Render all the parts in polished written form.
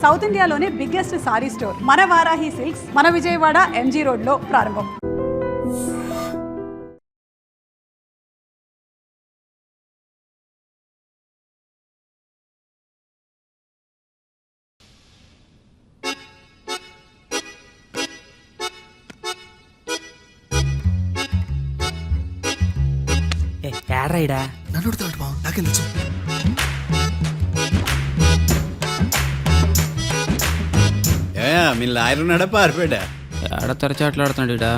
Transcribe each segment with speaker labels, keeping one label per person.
Speaker 1: South ఇండియాలోనే biggest sorry store మన Varahi silks మన విజయవాడ ఎంజీ రోడ్ లో ప్రారంభం.
Speaker 2: ఏడ్రైడా
Speaker 3: నన్ను అడుగుతాడు బావ, నాకేం తెలుసు.
Speaker 4: మీ లాయర్ ఉన్నాడా పారిపోయాడా?
Speaker 2: ఏడ తెరచాట్లాడుతున్నాడు ఇడా.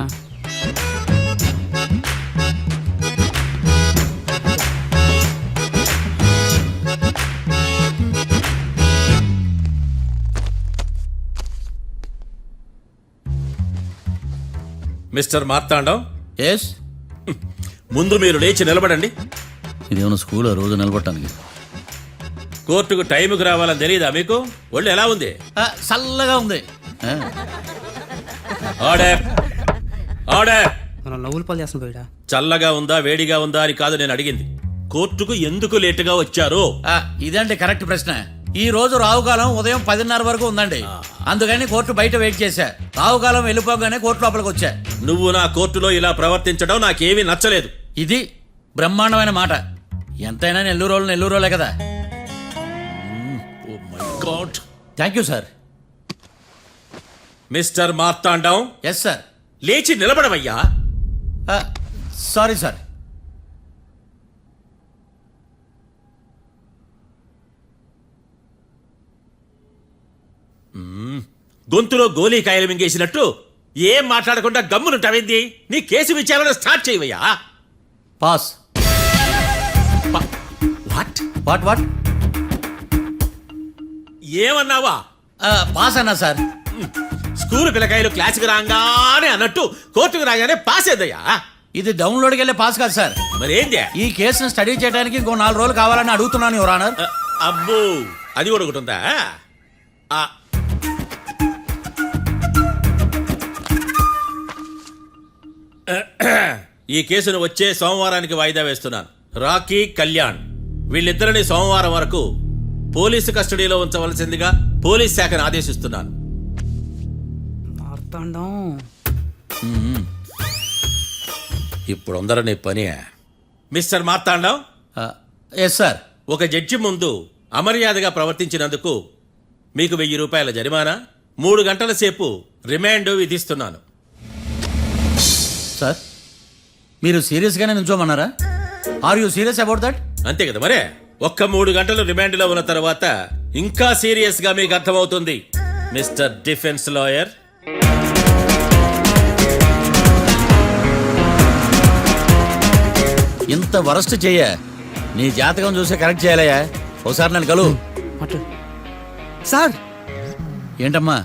Speaker 5: Mister Marthandam,
Speaker 6: yes.
Speaker 5: ముందు మీరు లేచి నిలబడండి.
Speaker 6: ఇదేమన్నా స్కూల్ రోజు నిలబడటానికి?
Speaker 5: కోర్టుకు టైంకి రావాలని తెలియదా మీకు? ఒళ్ళు ఎలా ఉంది?
Speaker 6: చల్లగా ఉంది.
Speaker 5: Order order.
Speaker 2: మనం నవ్వులు పాలు చేస్తాం పోయిడా.
Speaker 5: చల్లగా ఉందా వేడిగా ఉందా అని కాదు నేను అడిగింది. కోర్టుకు ఎందుకు లేటుగా వచ్చారు?
Speaker 6: ఇదండి కరెక్ట్ ప్రశ్న. ఈ రోజు రావుకాలం ఉదయం 10:30 వరకు ఉందండి. అందుకని కోర్టు బయట వెయిట్ చేశా. రావుకాలం వెళ్ళిపోగానే కోర్టు లోపలికి వచ్చా.
Speaker 5: నువ్వు నా కోర్టులో ఇలా ప్రవర్తించడం నాకేమీ నచ్చలేదు.
Speaker 6: ఇది బ్రహ్మాండమైన మాట. ఎంతైనా నెల్లూరులే కదా.
Speaker 5: Oh my god.
Speaker 6: Thank you sir.
Speaker 5: Mister Marthandam,
Speaker 6: yes sir.
Speaker 5: లేచి నిలబడవయ్యా.
Speaker 6: Sorry sir.
Speaker 5: గొంతులో గోలీకాయలు మింగేసినట్టు ఏం మాట్లాడకుండా గమ్మునుంటావేంది? నీ కేసు విచారణ స్టార్ట్ చేయవయ్యా.
Speaker 6: పాస్.
Speaker 5: వాట్
Speaker 6: వాట్ వాట్
Speaker 5: ఏమన్నావా?
Speaker 6: పాస్ అన్నా సార్.
Speaker 5: స్కూల్ పిల్లకాయలు క్లాసుకు రాగానే అన్నట్టు కోర్టుకు రాగానే పాస్ అయ్యా.
Speaker 6: ఇది డౌన్లోడ్కి వెళ్ళే పాస్ కాదు సార్.
Speaker 5: మరేంది?
Speaker 6: ఈ కేసును స్టడీ చేయడానికి ఇంకో 4 రోజులు కావాలని అడుగుతున్నాను యువర్ ఆనర్.
Speaker 5: అబ్బో, అది కూడా ఒకటి ఉందా? ఈ కేసును వచ్చే సోమవారానికి వాయిదా వేస్తున్నాను. రాకీ, కళ్యాణ్ వీళ్ళిద్దరిని సోమవారం వరకు పోలీసు కస్టడీలో ఉంచవలసిందిగా పోలీస్ శాఖను ఆదేశిస్తున్నాను.
Speaker 2: మార్తాండం.
Speaker 5: ఇప్పుడు అందరూ పని. Mister Marthandam,
Speaker 6: yes sir.
Speaker 5: ఒక జడ్జి ముందు అమర్యాదగా ప్రవర్తించినందుకు మీకు 1000 రూపాయల జరిమానా, 3 గంటల సేపు రిమాండ్ విధిస్తున్నాను.
Speaker 6: సార్, మీరు సీరియస్గానే నుంచోమన్నారా? Are you serious about that?
Speaker 5: అంతే కదా మరే. ఒక్క 3 గంటలు రిమాండ్లో ఉన్న తర్వాత ఇంకా సీరియస్ గా మీకు అర్థమవుతుంది. మిస్టర్ డిఫెన్స్ లాయర్,
Speaker 6: ఇంత వరస్ట్ చెయ్య నీ జాతకం చూసి కరెక్ట్ చేయాలయ్యా. ఒకసారి నన్ను కలు.
Speaker 3: సార్,
Speaker 6: ఏంటమ్మా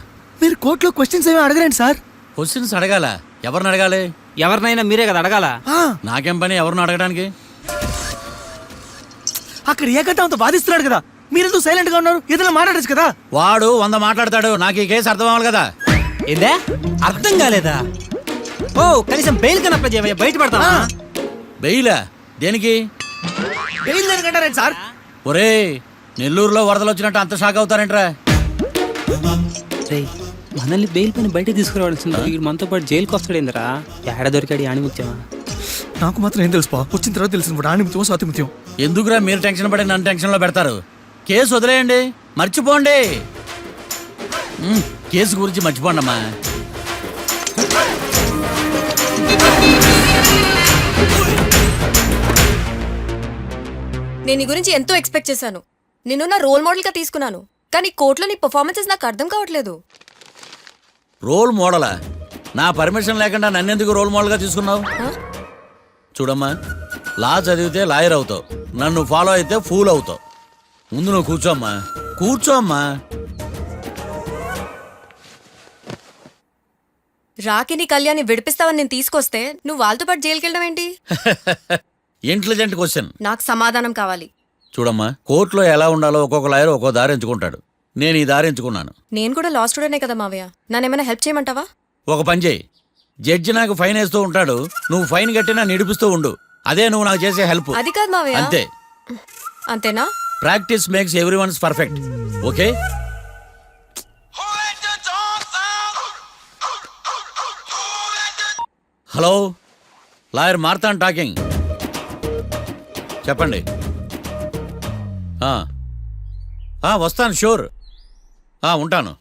Speaker 3: మీరు కోర్టులో క్వశ్చన్స్ ఏమీ అడగరండి సార్.
Speaker 6: క్వశ్చన్స్ అడగాల? ఎవరిని అడగాలి?
Speaker 2: ఎవరినైనా మీరే కదా అడగాల.
Speaker 6: నాకేం పని ఎవరిని అడగడానికి?
Speaker 3: అక్కడ ఏకతాంతో బాధిస్తున్నాడు కదా, మీరెందుకు సైలెంట్ గా ఉన్నారు? ఏదైనా మాట్లాడచ్చు కదా.
Speaker 6: వాడు 100 మాట్లాడతాడు. నాకు ఈ కేసు అర్థం అవ్వాలి కదా.
Speaker 2: ఏందే అర్థం కాలేదా? ఓ కనీసం బెయిల్ కన్నా అప్లై చేయవయ్యా, బయట పడతావా?
Speaker 6: బెయిలా? దేనికి?
Speaker 3: బెయిల్ దేనికంటారండి సార్?
Speaker 6: ఒరే, నెల్లూరులో వరదలు వచ్చినట్టు అంత షాక్ అవుతారేంట్రా?
Speaker 2: మనల్ని బెయిల్ పని బయట తీసుకురావాల్సింది. వీడు మనతో పాటు జైలుకి వస్తాడేందిరా? ఏడ దొరికాడు ఆణిముత్యమా?
Speaker 3: నాకు మాత్రం ఏం తెలుసు, వచ్చిన తర్వాత తెలిసిన ఆణిముత్యం స్వాతిముత్యం.
Speaker 6: ఎందుకురా మీరు టెన్షన్ పడి నన్ను టెన్షన్లో పెడతారు? కేసు వదిలేయండి, మర్చిపోండి. కేసు గురించి మర్చిపోండి అమ్మా.
Speaker 7: నేను నీ గురించి ఎంతో ఎక్స్పెక్ట్ చేశాను. నిన్ను నా రోల్ మోడల్ గా తీసుకున్నాను. కానీ కోర్టులో నీ పర్ఫార్మెన్సెస్ నాకు అర్థం కావట్లేదు.
Speaker 6: రోల్ మోడలా? నా పర్మిషన్ లేకుండా నన్నెందుకు రోల్ మోడల్గా తీసుకున్నావు? చూడమ్మా, లా చదివితే లాయర్ అవుతావు, నన్ను ఫాలో అయితే ఫూల్ అవుతావు. ముందు నువ్వు కూర్చోమ్మా, కూర్చోమ్మా.
Speaker 7: రాకిని కళ్యాణ్ని విడిపిస్తావని నేను తీసుకొస్తే నువ్వు వాళ్ళతో పాటు జైలుకి వెళ్ళడం ఏంటి?
Speaker 6: Intelligent question.
Speaker 7: నాకు సమాధానం కావాలి.
Speaker 6: చూడమ్మా, కోర్టులో ఎలా ఉండాలో ఒక్కొక్క లాయర్ ఒక్కో దారి ఎంచుకుంటాడు. నేను ఈ దారి ఎంచుకున్నాను.
Speaker 7: నేను కూడా లా స్టూడెంటే కదా మావయ్య, నన్నేమైనా హెల్ప్ చేయమంటావా?
Speaker 6: ఒక పని చేయి, జడ్జి నాకు ఫైన్ వేస్తూ ఉంటాడు, నువ్వు ఫైన్ కట్టినా నిడిపిస్తూ ఉండు. అదే నువ్వు నాకు చేసే హెల్ప్.
Speaker 7: అది కాదు మావయ్య.
Speaker 6: అంతే.
Speaker 7: అంతేనా?
Speaker 6: Practice makes everyone's perfect. Okay, hello, lawyer Marthan talking. చెప్పండి. వస్తాను, షూర్. ఉంటాను.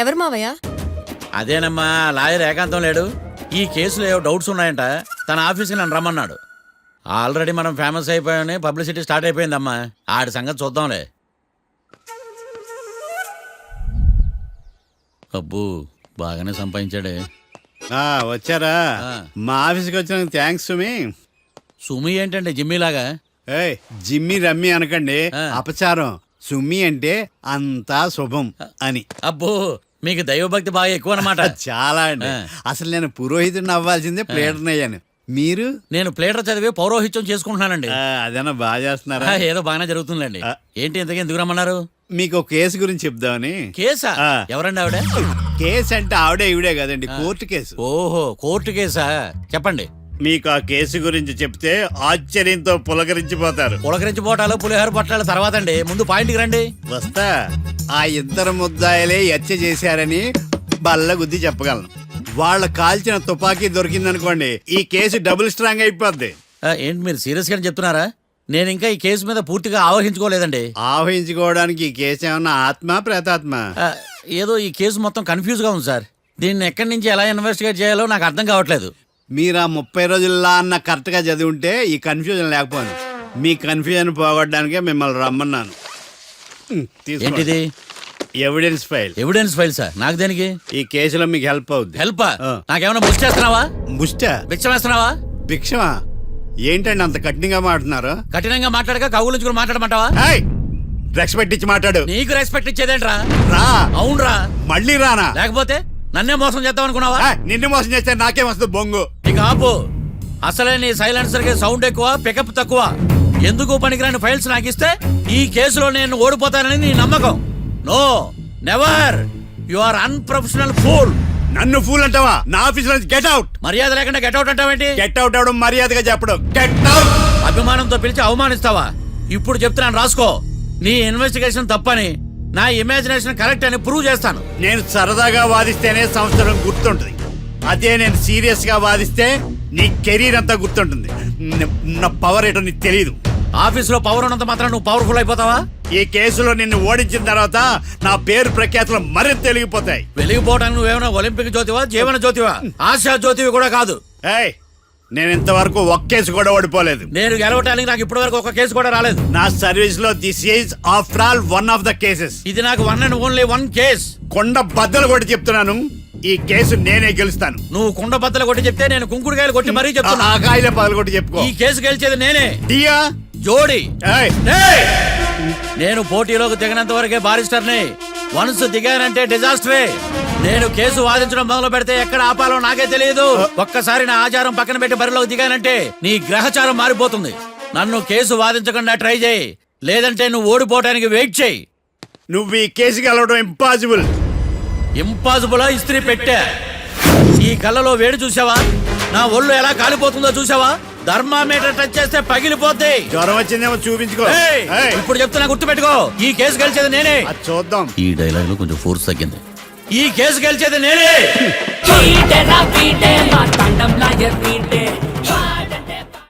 Speaker 7: ఎవరు మావయ్య?
Speaker 6: అదేనమ్మా, లాయర్ ఏకాంతం లేడు. ఈ కేసులో ఏవో డౌట్స్ ఉన్నాయంట, తన ఆఫీస్కి నన్ను రమ్మన్నాడు. ఆల్రెడీ మనం ఫేమస్ అయిపోయామని పబ్లిసిటీ స్టార్ట్ అయిపోయిందమ్మా. ఆడి సంగతి చూద్దాంలే. అబ్బు, బాగానే సంపాదించాడే.
Speaker 4: వచ్చారా?
Speaker 6: ఆ.
Speaker 4: మా ఆఫీస్కి వచ్చినందుకు థ్యాంక్స్ సుమి.
Speaker 6: సుమి ఏంటండి జిమ్మీలాగా?
Speaker 4: ఏయ్, జిమ్మి రమ్మి అనకండి,
Speaker 6: ఆ.
Speaker 4: అపచారం. సుమి అంటే అంతా శుభం అని.
Speaker 6: అబ్బో, మీకు దైవభక్తి బాగా ఎక్కువ అన్నమాట.
Speaker 4: చాలా అండి.
Speaker 6: ఆ.
Speaker 4: అసలు నేను పురోహితుడిని అవ్వాల్సిందే ప్లేటర్ని అయ్యాను. మీరు?
Speaker 6: నేను ప్లేటర్ చదివి పౌరోహిత్యం చేసుకుంటున్నానండి.
Speaker 4: అదేనా బాగా చేస్తున్నారా?
Speaker 6: ఏదో బాగానే జరుగుతుందండి.
Speaker 4: ఆ.
Speaker 6: ఏంటి ఇంతకీ ఎందుకు రమ్మన్నారు?
Speaker 4: మీకు ఒక కేసు గురించి చెప్దామని.
Speaker 6: కేసా?
Speaker 4: ఆ.
Speaker 6: ఎవరండి ఆవిడ?
Speaker 4: కేసు అంటే ఆవిడే ఈవిడే కదండి, కోర్టు కేసు.
Speaker 6: ఓహో, కోర్టు కేసా? చెప్పండి.
Speaker 4: మీకు ఆ కేసు గురించి చెప్తే ఆశ్చర్యంతో పులకరించిపోతారు.
Speaker 6: పులకరించి పోటాలు పులిహోర పొట్టాల తర్వాత అండి, ముందు పాయింట్కి రండి.
Speaker 4: వస్తా. ఆ ఇద్దరు ముద్దాయలే హత్య చేశారని బల్ల గుద్ది చెప్పగలను. వాళ్ళ కాల్చిన తుపాకీ దొరికిందనుకోండి, ఈ కేసు డబుల్ స్ట్రాంగ్ అయిపోద్ది.
Speaker 6: ఏంటి మీరు సీరియస్ గా చెప్తున్నారా? నేను ఇంకా ఈ కేసు మీద పూర్తిగా ఆవహించుకోలేదండి.
Speaker 4: ఆవహించుకోవడానికి ఈ కేసు ఏమన్నా ఆత్మ ప్రేతాత్మ?
Speaker 6: ఆ, ఏదో ఈ కేసు మొత్తం కన్ఫ్యూజ్ గా ఉంది సార్. దీన్ని ఎక్కడి నుంచి ఎలా ఇన్వెస్టిగేట్ చేయాలో నాకు అర్థం కావట్లేదు.
Speaker 4: మీరు ఆ 30 రోజుల్లో అన్న కరెక్ట్ గా చదివి ఉంటే ఈ కన్ఫ్యూజన్ లేకపోను. మీ కన్ఫ్యూజన్ పోగొట్టడానికే మిమ్మల్ని రమ్మన్నాను. తీసుకోండి.
Speaker 6: ఏంటిది?
Speaker 4: Evidence file.
Speaker 6: Evidence file sir? నాకు దేనికి?
Speaker 4: ఈ కేసులో మీకు హెల్ప్ అవుద్ది.
Speaker 6: హెల్ప్?
Speaker 4: ఆ.
Speaker 6: నాకేమైనా ముష్టి చేస్తున్నావా?
Speaker 4: ముష్ట?
Speaker 6: బిచ్చం వేస్తున్నావా?
Speaker 4: భిక్షమా? ఏంటండి అంత కఠినంగా మాట్లాడుతున్నారు?
Speaker 6: కఠినంగా మాట్లాడక కవులించుకుని మాట్లాడమంటావా?
Speaker 4: రెస్పెక్ట్ ఇచ్చి మాట్లాడు.
Speaker 6: నీకు రెస్పెక్ట్ ఇచ్చేదేంట్రా?
Speaker 4: రా.
Speaker 6: అవునరా?
Speaker 4: మళ్ళీ రానా?
Speaker 6: లేకపోతే నన్నే మోసం చేద్దాం అనుకున్నావా?
Speaker 4: నిన్ను మోసం చేస్తే నాకేం వస్తుంది బొంగు?
Speaker 6: ఇక ఆపు. అసలే నీ సైలెన్సర్ కి సౌండ్ ఎక్కువ, పికప్ తక్కువ. ఎందుకు పనికిరాని ఫైల్స్ నాకు ఇస్తే ఈ కేసులో నేను ఓడిపోతానని నీ నమ్మకం. No, never. You are unprofessional fool.
Speaker 4: నన్ను ఫూల్ అంటావా? నా ఆఫీస్ నుంచి గెట్ అవుట్.
Speaker 6: మర్యాద లేకుండా గెట్అవుట్ అంటావేంటి?
Speaker 4: గెట్ అవుట్ అవడం మర్యాదగా చెప్పడం. Get out.
Speaker 6: అభిమానంతో పిలిచి అవమానిస్తావా? ఇప్పుడు చెప్తున్నాను, రాసుకో. నీ ఇన్వెస్టిగేషన్ తప్పని, నా ఇమాజినేషన్ కరెక్ట్ అని ప్రూవ్ చేస్తాను.
Speaker 4: నేను సరదాగా వాదిస్తేనే సంవత్సరం గుర్తుంటుంది. అదే నేను సీరియస్ గా వాదిస్తే నీ కెరీర్ అంతా గుర్తుంటుంది. నా పవర్ ఏంటో నీకు తెలియదు.
Speaker 6: ఆఫీసులో పవర్ ఉన్నంత మాత్రం నువ్వు పవర్ఫుల్ అయిపోతావా?
Speaker 4: ఈ కేసులో నిన్ను ఓడించిన తర్వాత నా పేరు ప్రఖ్యాతులు మరింత తెలిగిపోతాయి.
Speaker 6: వెలిగిపోవడానికి నువ్వేమైనా ఒలింపిక్ జ్యోతివా, జీవన జ్యోతివా? ఆశా జ్యోతివి కూడా కాదు.
Speaker 4: ఏయ్, నేను ఇంతవరకు ఒక్క కేసు కూడా ఓడిపోలేదు.
Speaker 6: నేను గెలవటానికి నాకు ఇప్పటి వరకు ఒక కేసు కూడా రాలేదు.
Speaker 4: నా సర్వీస్ లో this is after all one of the cases.
Speaker 6: ఇది నాకు one and only one case.
Speaker 4: కొండ బద్దలు కూడా చెప్తున్నాను, ఈ కేసు నేనే గెలుస్తాను.
Speaker 6: నువ్వు కుండ బద్దలు కొట్టి చెప్తే నేను కుంకుడుకాయలు కొట్టి మరీ చెప్తున్నా.
Speaker 4: ఆ కాయలే పగలు కొట్టి చెప్పుకో.
Speaker 6: ఈ కేసు గెలిచేది నేనే.
Speaker 4: దియా
Speaker 6: జోడి.
Speaker 4: ఏయ్,
Speaker 6: ఏయ్! నేను పోటీలోకి దిగినంత వరకే బారిస్టర్ని. వన్స్ దిగానంటే డిజాస్టరే. నేను కేసు వాదించడం మొదలు పెడితే ఎక్కడ ఆపాలో నాకే తెలియదు. ఒక్కసారి నా ఆచారం పక్కన పెట్టి బరిలోకి దిగానంటే నీ గ్రహచారం మారిపోతుంది. నన్ను కేసు వాదించకుండా ట్రై చేయి, లేదంటే నువ్వు ఓడిపోవడానికి వెయిట్ చేయి.
Speaker 4: నువ్వు ఈ కేసు గెలవడం ఇంపాసిబుల్.
Speaker 6: ఇంపాసిబుల్ ఇస్త్రీ పెట్టా. ఈ కళ్ళలో వేడి చూసావా? నా ఒళ్ళు ఎలా కాలిపోతుందో చూసావా? థర్మామీటర్ టచ్ చేస్తే పగిలిపోద్ది.
Speaker 4: జ్వరం వచ్చిందేమో చూపించుకో.
Speaker 6: ఏయ్!
Speaker 4: ఏయ్,
Speaker 6: ఇప్పుడు చెప్తున్నా, గుర్తు పెట్టుకో. ఈ కేసు గెలిచేది నేనే.
Speaker 4: అది చూద్దాం.
Speaker 6: ఈ డైలాగ్ లో కొంచెం ఫోర్స్ తగ్గింది. ఈ కేసు గెలిచేది నేనే.
Speaker 8: వీటే నా వీటే మా తండం లాయర్ వీటే